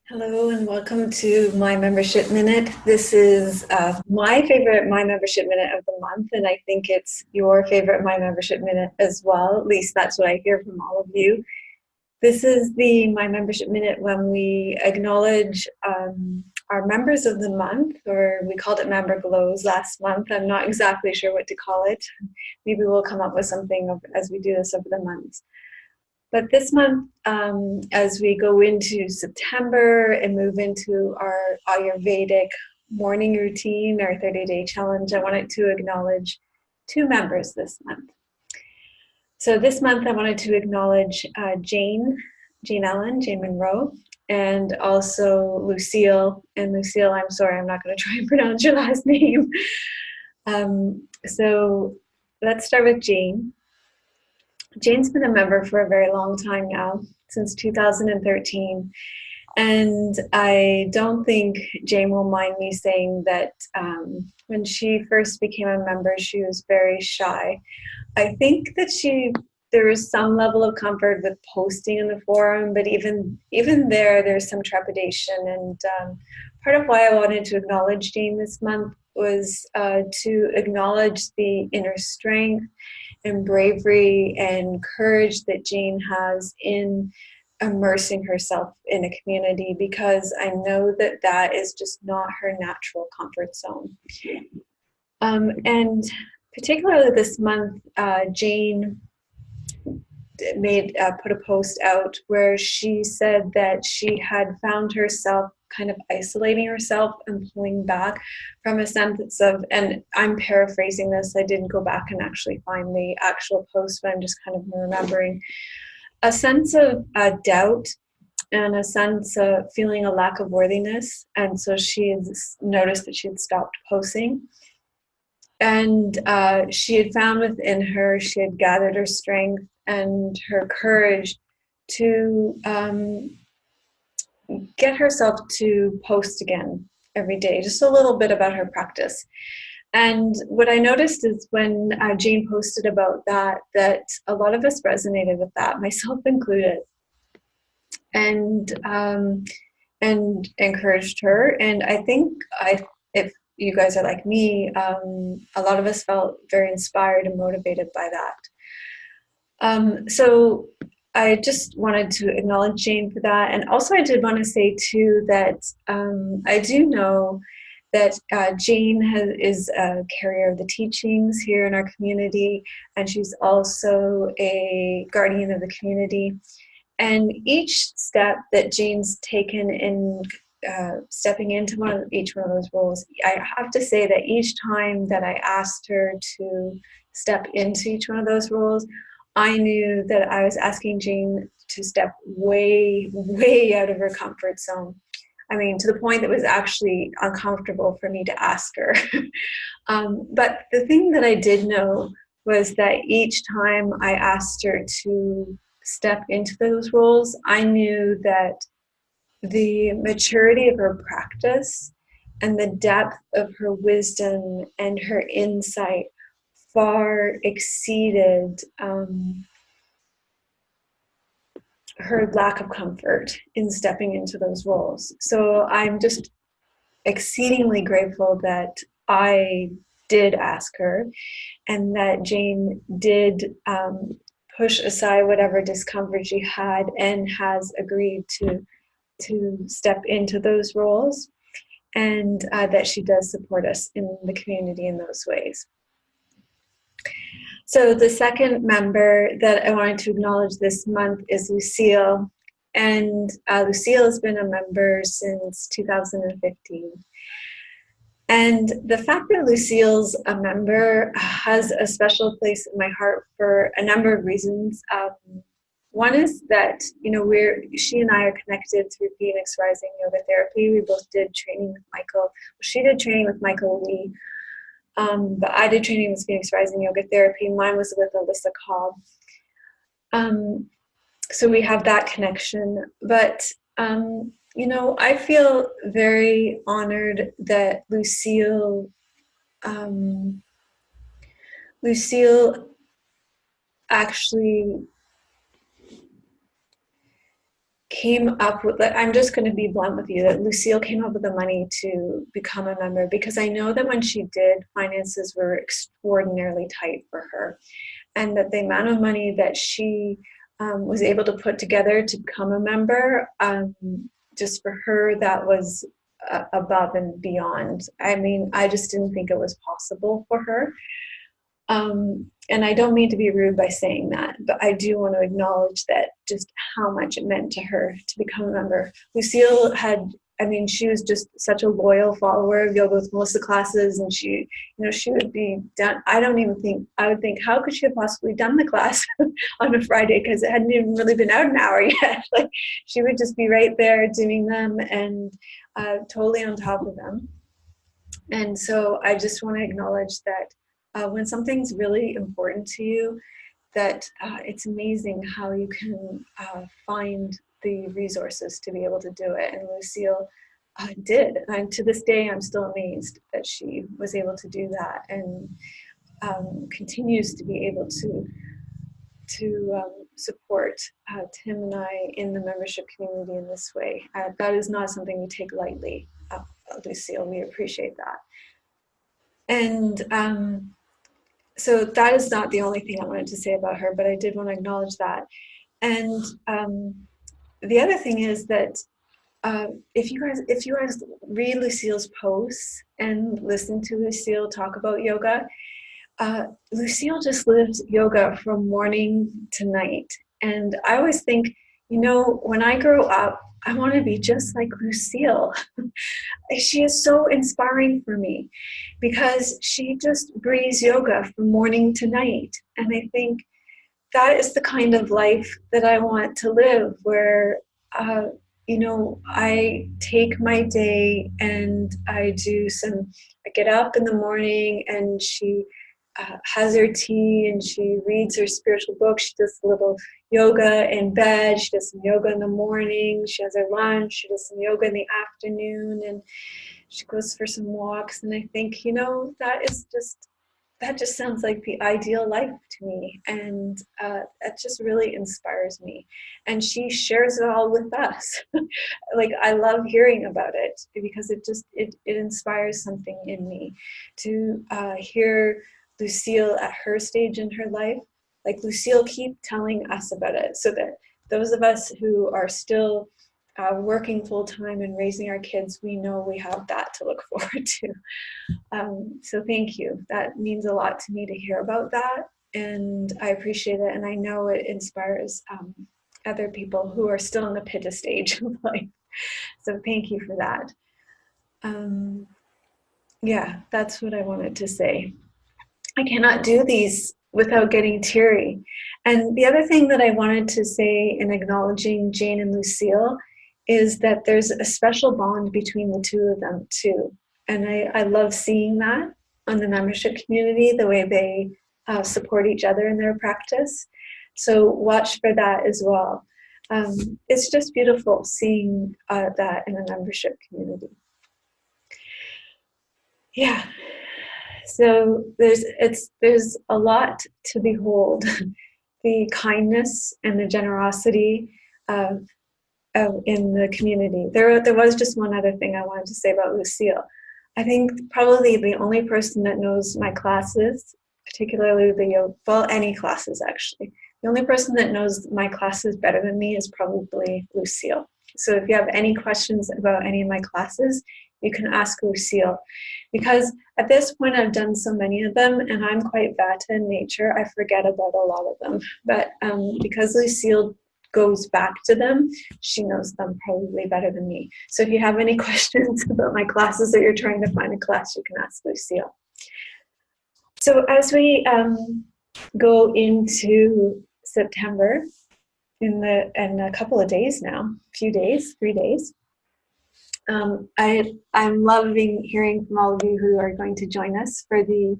Hello and welcome to My Membership Minute. This is my favorite My Membership Minute of the month, and I think it's your favorite My Membership Minute as well. At least that's what I hear from all of you. This is the My Membership Minute when we acknowledge our members of the month, or we called it Member Glows last month. I'm not exactly sure what to call it. Maybe we'll come up with something as we do this over the months. But this month, as we go into September and move into our Ayurvedic morning routine, our 30-day challenge, I wanted to acknowledge two members this month. So this month, I wanted to acknowledge Jane Ellen, Jane Monroe, and also Lucille. And Lucille, I'm sorry, I'm not going to try and pronounce your last name. So let's start with Jane. Jane's been a member for a very long time now, since 2013. And I don't think Jane will mind me saying that when she first became a member, she was very shy. I think that there was some level of comfort with posting in the forum, but even there's some trepidation. And part of why I wanted to acknowledge Jane this month was to acknowledge the inner strength and bravery and courage that Jane has in immersing herself in a community, because I know that that is just not her natural comfort zone. And particularly this month, Jane put a post out where she said that she had found herself kind of isolating herself and pulling back from a sense of, and I'm paraphrasing this, I didn't go back and actually find the actual post, but I'm just kind of remembering a sense of doubt and a sense of feeling a lack of worthiness. And so she had noticed that she had stopped posting. And she had found within her, she had gathered her strength and her courage to get herself to post again every day, just a little bit about her practice. And what I noticed is when Jane posted about that a lot of us resonated with that, myself included, and encouraged her. And I think if you guys are like me, a lot of us felt very inspired and motivated by that. So I just wanted to acknowledge Jane for that. And also I did want to say too that I do know that Jane is a carrier of the teachings here in our community, and she's also a guardian of the community. And each step that Jane's taken in stepping into each one of those roles, I have to say that each time that I asked her to step into each one of those roles, I knew that I was asking Jane to step way, way out of her comfort zone. I mean, to the point that it was actually uncomfortable for me to ask her. But the thing that I did know was that each time I asked her to step into those roles, I knew that the maturity of her practice and the depth of her wisdom and her insight far exceeded her lack of comfort in stepping into those roles. So I'm just exceedingly grateful that I did ask her, and that Jane did push aside whatever discomfort she had and has agreed to step into those roles, and that she does support us in the community in those ways. So the second member that I wanted to acknowledge this month is Lucille. And Lucille has been a member since 2015. And the fact that Lucille's a member has a special place in my heart for a number of reasons. One is that, she and I are connected through Phoenix Rising Yoga Therapy. We both did training with Michael. She did training with Michael Lee, but I did training with Phoenix Rising Yoga Therapy. Mine was with Alyssa Cobb. So we have that connection. But, I feel very honored that Lucille actually came up with, I'm just going to be blunt with you, that Lucille came up with the money to become a member, because I know that when she did, finances were extraordinarily tight for her, and that the amount of money that she was able to put together to become a member, just for her, that was above and beyond. I mean, I just didn't think it was possible for her. And I don't mean to be rude by saying that, but I do want to acknowledge that just how much it meant to her to become a member. Lucille had, I mean, she was just such a loyal follower of Yoga with Melissa classes, and she, she would be done. I would think, how could she have possibly done the class on a Friday, because it hadn't even really been out an hour yet. Like, she would just be right there doing them, and totally on top of them. And so I just want to acknowledge that when something's really important to you, that it's amazing how you can find the resources to be able to do it. And Lucille did. And to this day, I'm still amazed that she was able to do that, and continues to be able to support Tim and I in the membership community in this way. That is not something we take lightly, Lucille. We appreciate that. And so that is not the only thing I wanted to say about her, but I did want to acknowledge that. And the other thing is that if you guys read Lucille's posts and listen to Lucille talk about yoga, Lucille just lives yoga from morning to night. And I always think, when I grow up, I want to be just like Lucille. She is so inspiring for me, because she just breathes yoga from morning to night. And I think that is the kind of life that I want to live, where, I take my day and I get up in the morning, and she has her tea, and she reads her spiritual book. She does a little yoga in bed. She does some yoga in the morning. She has her lunch. She does some yoga in the afternoon, and she goes for some walks. And I think, that just sounds like the ideal life to me. And that just really inspires me. And she shares it all with us. Like, I love hearing about it, because it inspires something in me to hear Lucille at her stage in her life. Like, Lucille keep telling us about it, so that those of us who are still working full time and raising our kids, we know we have that to look forward to. So thank you. That means a lot to me to hear about that, and I appreciate it. And I know it inspires other people who are still in the pitta stage of life. So thank you for that. Yeah, that's what I wanted to say. I cannot do these without getting teary. And the other thing that I wanted to say in acknowledging Jane and Lucille is that there's a special bond between the two of them too. And I love seeing that on the membership community, the way they support each other in their practice. So watch for that as well. It's just beautiful seeing that in a membership community. Yeah. So there's a lot to behold. The kindness and the generosity in the community. There was just one other thing I wanted to say about Lucille. I think probably the only person that knows my classes, particularly any classes actually, the only person that knows my classes better than me is probably Lucille. So if you have any questions about any of my classes, you can ask Lucille, because at this point I've done so many of them, and I'm quite vata in nature. I forget about a lot of them, but because Lucille goes back to them, she knows them probably better than me. So if you have any questions about my classes, or you're trying to find a class, you can ask Lucille. So as we go into September, in a couple of days now, 3 days, I'm loving hearing from all of you who are going to join us for the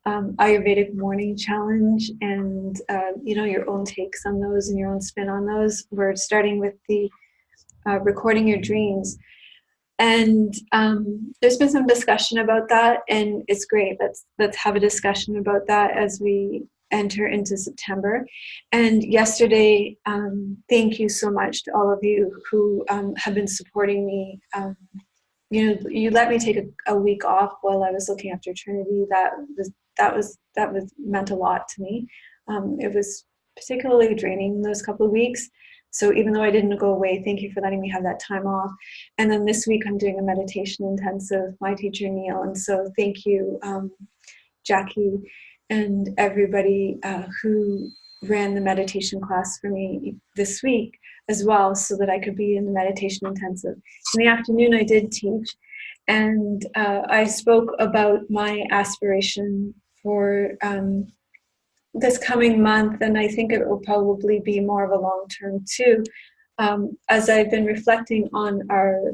Ayurvedic Morning Challenge, and your own takes on those and your own spin on those. We're starting with the recording your dreams, and there's been some discussion about that, and it's great. Let's have a discussion about that as we enter into September. And yesterday, thank you so much to all of you who have been supporting me. You let me take a week off while I was looking after Trinity. That was meant a lot to me. It was particularly draining those couple of weeks. So even though I didn't go away, thank you for letting me have that time off. And then this week I'm doing a meditation intensive, my teacher Neil. And so thank you, Jackie, and everybody who ran the meditation class for me this week as well, so that I could be in the meditation intensive. In the afternoon, I did teach, and I spoke about my aspiration for this coming month, and I think it will probably be more of a long term too. As I've been reflecting on our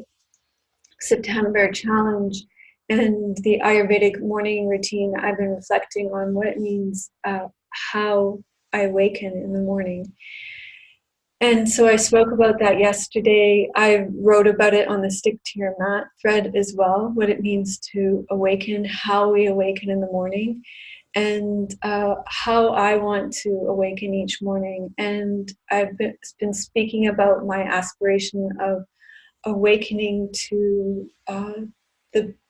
September challenge and the Ayurvedic morning routine, I've been reflecting on what it means, how I awaken in the morning. And so I spoke about that yesterday. I wrote about it on the Stick to Your Mat thread as well, what it means to awaken, how we awaken in the morning, and how I want to awaken each morning. And I've been speaking about my aspiration of awakening to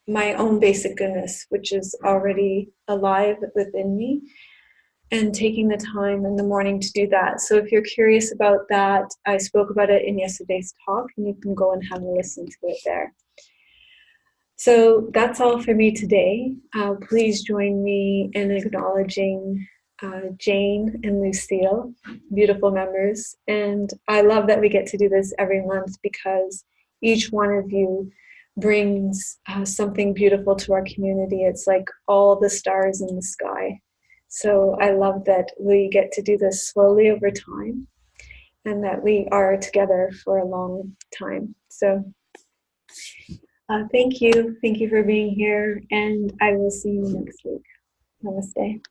my own basic goodness, which is already alive within me, and taking the time in the morning to do that. So if you're curious about that, I spoke about it in yesterday's talk, and you can go and have a listen to it there. So that's all for me today. Please join me in acknowledging Jane and Lucille, beautiful members. And I love that we get to do this every month, because each one of you brings something beautiful to our community. It's like all the stars in the sky. So I love that we get to do this slowly over time, and that we are together for a long time. So thank you. Thank you for being here, and I will see you next week. Namaste.